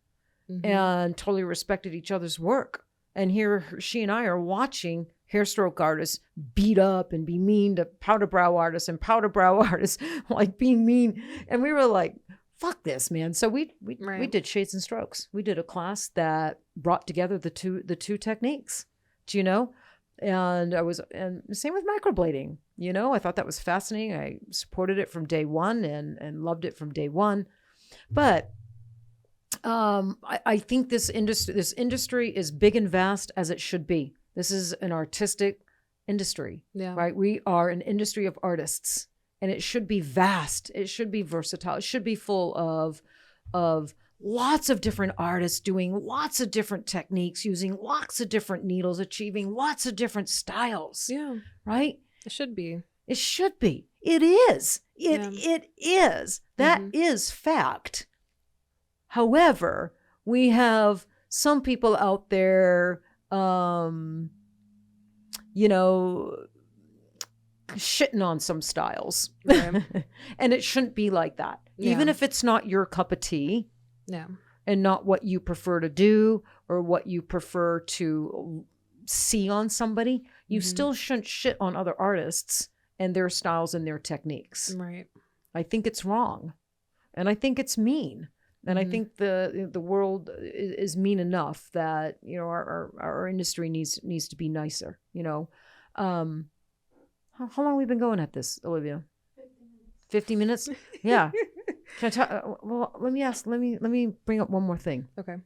Mhm. and totally respected each other's work. And here she and I are watching hair stroke artists beat up and be mean to powder brow artists, and powder brow artists like being mean. And we were like, fuck this, man. So we Right. did shades and strokes. We did a class that brought together the two techniques, do you know? And same with microblading. You know, I thought that was fascinating. I supported it from day one and loved it from day one. But I think this industry is big and vast as it should be. This is an artistic industry, Yeah. right? We are an industry of artists, and it should be vast. It should be versatile. It should be full of lots of different artists doing lots of different techniques, using lots of different needles, achieving lots of different styles, Yeah. right? It should be. It should be. It is. Yeah. It is. That is fact. However, we have some people out there, you know, shitting on some styles. Right. And it shouldn't be like that. Even Yeah. if it's not your cup of tea Yeah. and not what you prefer to do or what you prefer to see on somebody, you Mhm. still shouldn't shit on other artists and their styles and their techniques. Right. I think it's wrong. And I think it's mean. And I Mhm. think the world is mean enough that, you know, our industry needs to be nicer, you know. How long have we been going at this, Olivia? 50 minutes? Yeah. Can I talk? Well, let me bring up one more thing. Okay.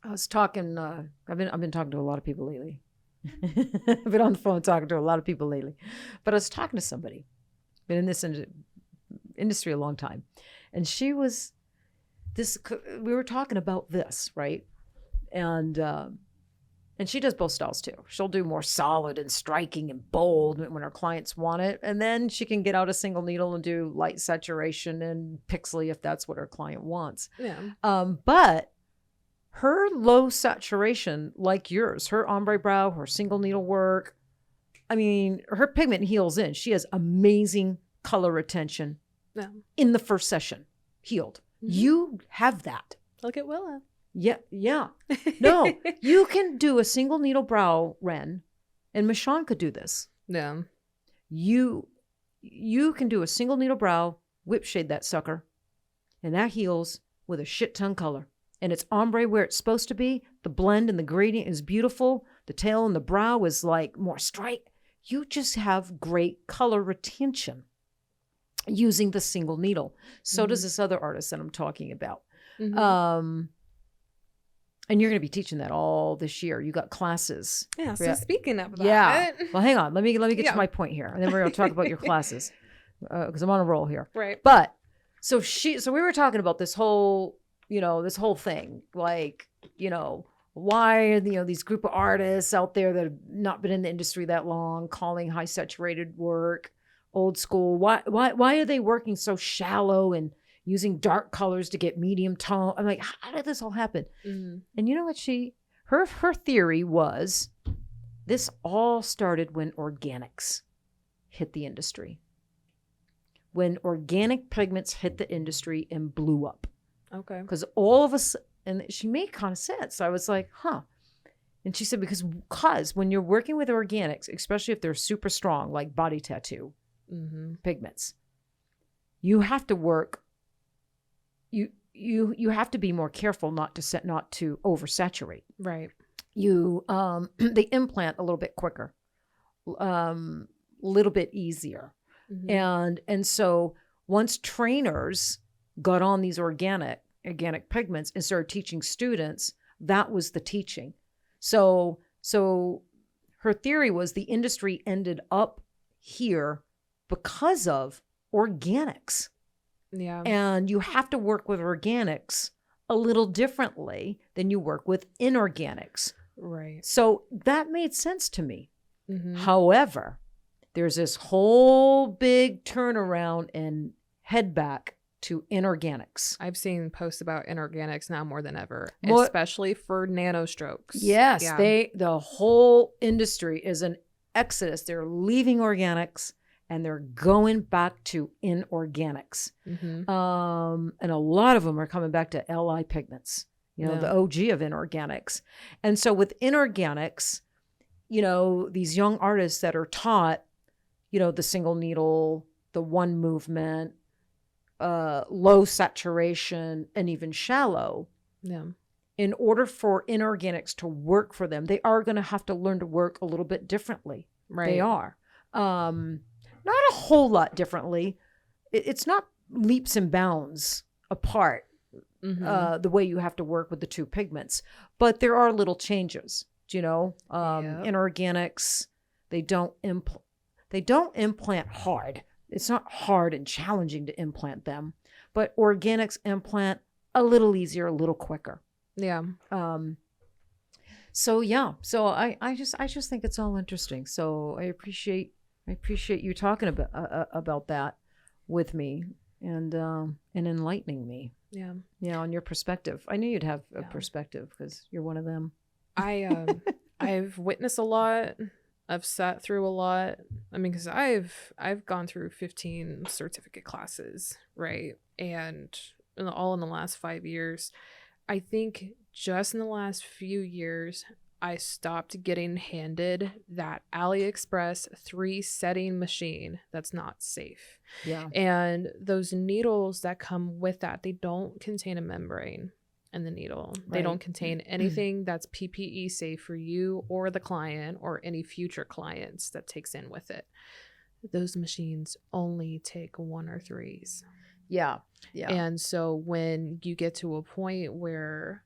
I was talking, I've been talking to a lot of people lately. I've been on the phone talking to a lot of people lately. But I was talking to somebody, been in this industry a long time. And she was we were talking about this, right? And she does both styles too. She'll do more solid and striking and bold when her clients want it. And then she can get out a single needle and do light saturation and pixely if that's what her client wants. Yeah. But her low saturation, like yours, her ombre brow, her single needle work, I mean, her pigment heals in. She has amazing color retention Yeah. in the first session, healed. Mhm. You have that. Look at Willa. Yeah. No, you can do a single needle brow, Ren, and Michonne could do this. Yeah. You can do a single needle brow, whip shade that sucker, and that heals with a shit ton color. And it's ombre where it's supposed to be. The blend and the gradient is beautiful. The tail and the brow is like more strike. You just have great color retention using the single needle. So does this other artist that I'm talking about. Mhm. And you're going to be teaching that all this year. You got classes. Yeah. So Yeah. speaking of that. Yeah. Well, hang on. Let me get Yeah. to my point here, and then we're going to talk about your classes because I'm on a roll here. Right. But so we were talking about this whole thing, like, you know, why are, you know, these group of artists out there that have not been in the industry that long calling high saturated work old school? Why are they working so shallow and using dark colors to get medium tone? I'm like, how did this all happen? Mhm. And you know what her theory was, this all started when organics hit the industry. When organic pigments hit the industry and blew up. Okay. Because all of us, and she made kind of sense. I was like, huh. And she said, because when you're working with organics, especially if they're super strong, like body tattoo Mhm. pigments, you have to work, you have to be more careful not to oversaturate. Right. You they implant a little bit quicker, little bit easier. Mhm. And so once trainers got on these organic pigments and started teaching students, that was the teaching. So her theory was the industry ended up here because of organics. Yeah. And you have to work with organics a little differently than you work with inorganics. Right. So that made sense to me. Mhm. However, there's this whole big turnaround and head back to inorganics. I've seen posts about inorganics now more than ever, More- especially for nanostrokes. Yes, Yeah. the whole industry is an exodus. They're leaving organics and they're going back to inorganics. Mm-hmm. And a lot of them are coming back to LI pigments, the OG of inorganics. And so with inorganics, these young artists that are taught, the single needle, the one movement, low saturation, and even shallow. Yeah. In order for inorganics to work for them, they are going to have to learn to work a little bit differently. Right. They are. Not a whole lot differently. It's not leaps and bounds apart, the way you have to work with the two pigments. But there are little changes, Inorganics, they don't implant hard. It's not hard and challenging to implant them, but organics implant a little easier, a little quicker. Yeah. So I just think it's all interesting. So I appreciate you talking about that with me and enlightening me. Yeah. Yeah, on your perspective. I knew you'd have a perspective because you're one of them. I've witnessed a lot. I've sat through a lot. I mean, because I've gone through 15 certificate classes, right? And all in the last 5 years. I think just in the last few years, I stopped getting handed that AliExpress 3-setting machine that's not safe. Yeah. And those needles that come with that, they don't contain a membrane in the needle. They Right. don't contain anything that's PPE safe for you or the client or any future clients that takes in with it. Those machines only take 1 or 3s. Yeah. Yeah. And so when you get to a point where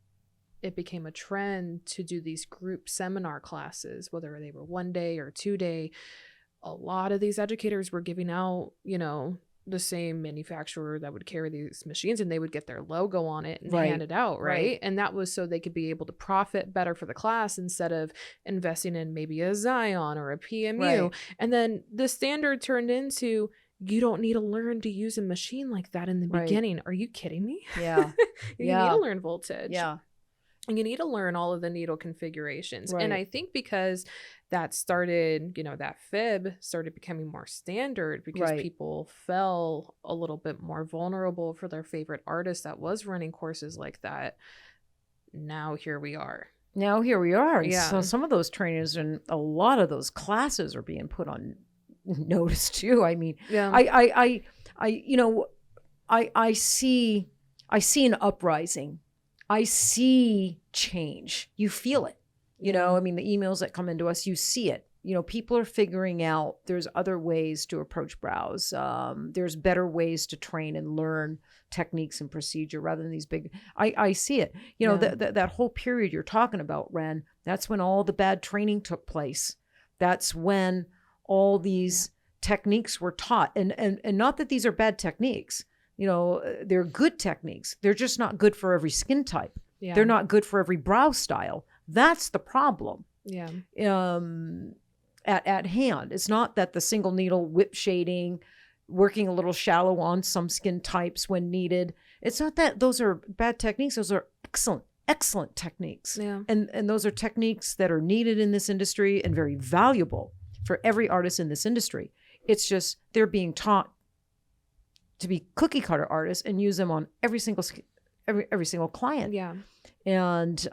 it became a trend to do these group seminar classes, whether they were 1 day or 2 day, a lot of these educators were giving out, the same manufacturer that would carry these machines, and they would get their logo on it and Right. hand it out. Right? Right. And that was so they could be able to profit better for the class instead of investing in maybe a Zion or a PMU. Right. And then the standard turned into, you don't need to learn to use a machine like that in the Right. beginning. Are you kidding me? Yeah. You Yeah. need to learn voltage. Yeah. And you need to learn all of the needle configurations. Right. And I think because that started, that fib started becoming more standard because Right. people fell a little bit more vulnerable for their favorite artist that was running courses like that. Now here we are. Now here we are. And Yeah. So some of those trainers and a lot of those classes are being put on notice too. I mean, Yeah. I see an uprising. I see change. You feel it. I mean, the emails that come into us, you see it. People are figuring out there's other ways to approach brows. There's better ways to train and learn techniques and procedure rather than these big. I see it. That whole period you're talking about, Ren, that's when all the bad training took place. That's when all these techniques were taught. And not that these are bad techniques. They're good techniques. They're just not good for every skin type. Yeah. They're not good for every brow style. That's the problem. Yeah. At hand. It's not that the single needle whip shading, working a little shallow on some skin types when needed. It's not that those are bad techniques. Those are excellent techniques. Yeah. And those are techniques that are needed in this industry and very valuable for every artist in this industry. It's just they're being taught to be cookie cutter artists and use them on every single client. Yeah. And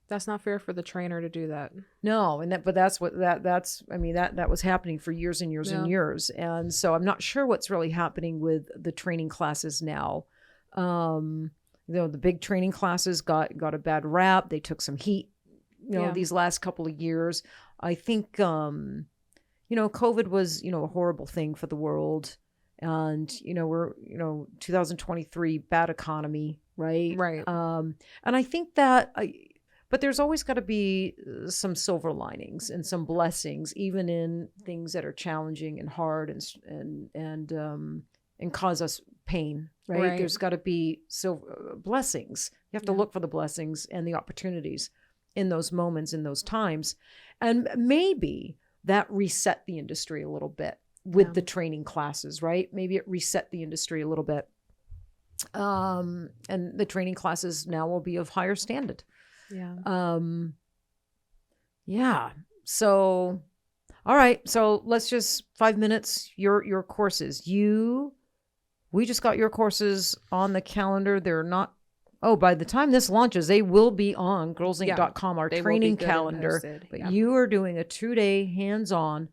That's not fair for the trainer to do that. no, and that's that was happening for years and years and years. And so I'm not sure what's really happening with the training classes now. The big training classes got a bad rap. They took some heat, these last couple of years. I think COVID was, a horrible thing for the world. And, we're, 2023, bad economy, right? Right. And I think that, but there's always got to be some silver linings and some blessings, even in things that are challenging and hard and cause us pain, right? There's got to be blessings. You have to look for the blessings and the opportunities in those moments, in those times. And maybe that reset the industry a little bit. with the training classes, right? Maybe it reset the industry a little bit. And the training classes now will be of higher standard. Yeah. Yeah. So, all right. So let's just 5 minutes, your courses. We just got your courses on the calendar. They're not, by the time this launches, they will be on girlzink.com, our training calendar. But you are doing a 2-day hands-on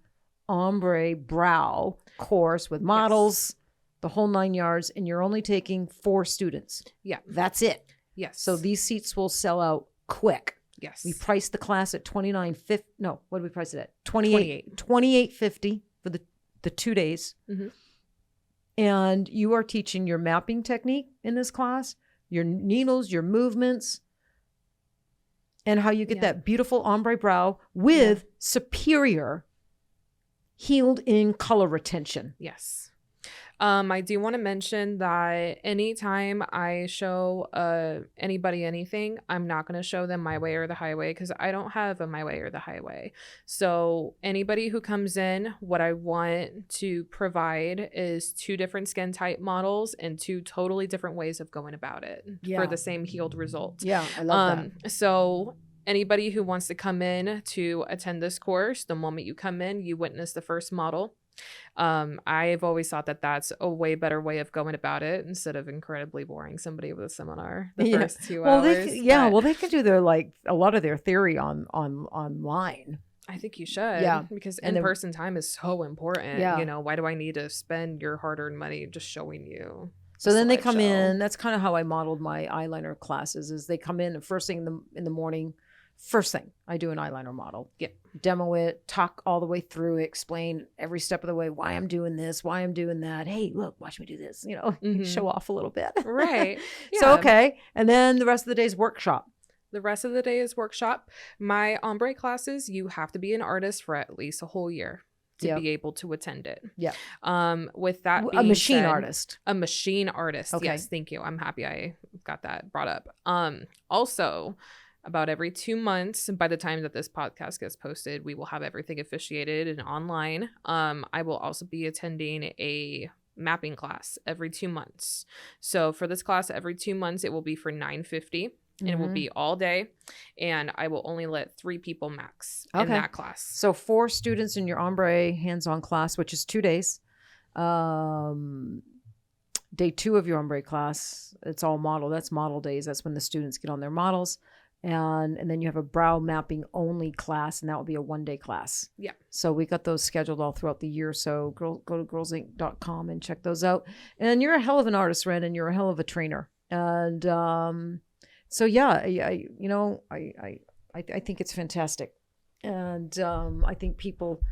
ombre brow course with models, the whole 9 yards, and you're only taking 4 students. Yeah. That's it. Yes. So these seats will sell out quick. Yes. We priced the class at $29.50. No, what did we price it at? $28.50 for the 2 days. Mm-hmm. And you are teaching your mapping technique in this class, your needles, your movements, and how you get that beautiful ombre brow with superior healed in color retention. Yes. I do want to mention that anytime I show anybody anything, I'm not going to show them my way or the highway, because I don't have a my way or the highway. So anybody who comes in, what I want to provide is 2 different skin type models and 2 totally different ways of going about it for the same healed result. Yeah, I love that. So anybody who wants to come in to attend this course, the moment you come in, you witness the first model. I've always thought that that's a way better way of going about it, instead of incredibly boring somebody with a seminar the first 2 hours. They can do their a lot of their theory online. I think you should. Yeah. Because in-person time is so important. Yeah. You know, why do I need to spend your hard-earned money just showing you? So then they come in. That's kind of how I modeled my eyeliner classes. Is they come in the first thing in the morning. First thing, I do an eyeliner model. Yeah. Demo it, talk all the way through, explain every step of the way why I'm doing this, why I'm doing that. Hey, look, watch me do this. You know, show off a little bit. Right. Yeah. So, okay. And then the rest of the day is workshop. The rest of the day is workshop. My ombre classes, you have to be an artist for at least a whole year to be able to attend it. Yeah. With that being a machine said, artist. A machine artist. Okay. Yes, thank you. I'm happy I got that brought up. Also, about every 2 months, by the time that this podcast gets posted, we will have everything officiated and online. I will also be attending a mapping class every 2 months. So for this class, every 2 months, it will be for $950. And it will be all day. And I will only let 3 people max in that class. So 4 students in your ombre hands-on class, which is 2 days. Day 2 of your ombre class, it's all model. That's model days. That's when the students get on their models. And then you have a brow mapping only class, and that will be a 1-day class. Yeah. So we got those scheduled all throughout the year. So go to girlzink.com and check those out. And you're a hell of an artist, Ren, and you're a hell of a trainer. And so yeah, I think it's fantastic. And I think people,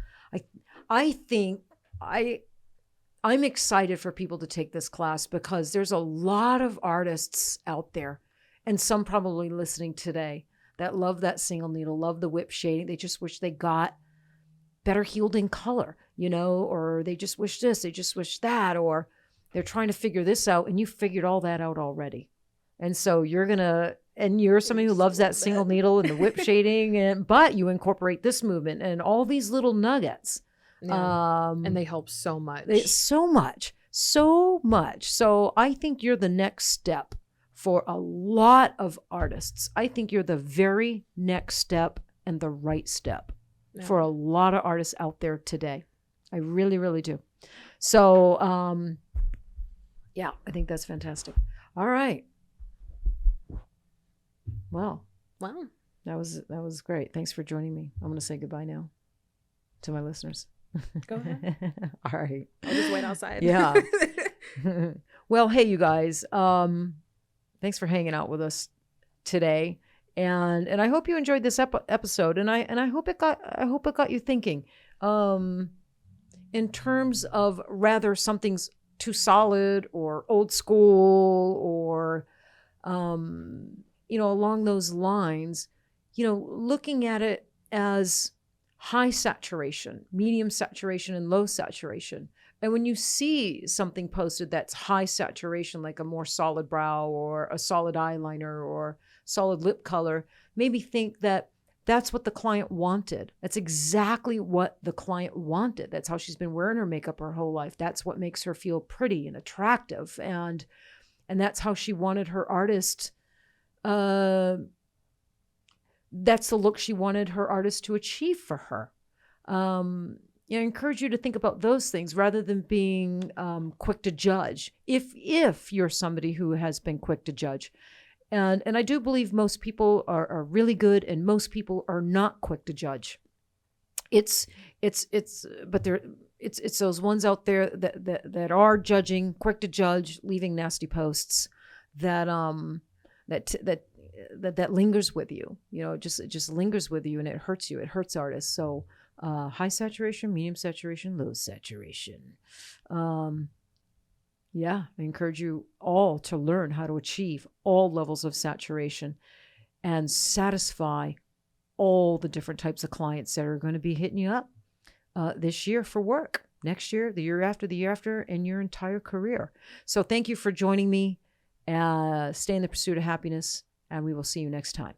I'm excited for people to take this class, because there's a lot of artists out there, and some probably listening today, that love that single needle, love the whip shading. They just wish they got better healed in color, or they just wish this, they just wish that, or they're trying to figure this out, and you figured all that out already. And so you're somebody who loves that single needle and the whip shading, but you incorporate this movement and all these little nuggets. Yeah. And they help so much. So much. So I think you're the next step for a lot of artists. I think you're the very next step and the right step for a lot of artists out there today. I really, really do. So, I think that's fantastic. All right. Well, that was great. Thanks for joining me. I'm going to say goodbye now to my listeners. Go ahead. All right. I'll just wait outside. Yeah. Well, hey, you guys. Thanks for hanging out with us today, and I hope you enjoyed this episode. And I hope it got you thinking. In terms of rather something's too solid or old school or along those lines, looking at it as high saturation, medium saturation, and low saturation. And when you see something posted that's high saturation, like a more solid brow or a solid eyeliner or solid lip color, maybe think that That's what the client wanted. That's exactly what the client wanted. That's how she's been wearing her makeup her whole life. That's what makes her feel pretty and attractive. And that's how she wanted her artist. That's the look she wanted her artist to achieve for her. I encourage you to think about those things rather than being quick to judge. If you're somebody who has been quick to judge. And I do believe most people are really good and most people are not quick to judge. It's those ones out there that are judging, quick to judge, leaving nasty posts that lingers with you. It just lingers with you and it hurts you. It hurts artists. So high saturation, medium saturation, low saturation. I encourage you all to learn how to achieve all levels of saturation and satisfy all the different types of clients that are going to be hitting you up this year for work, next year, the year after, and your entire career. So thank you for joining me. Stay in the pursuit of happiness, and we will see you next time.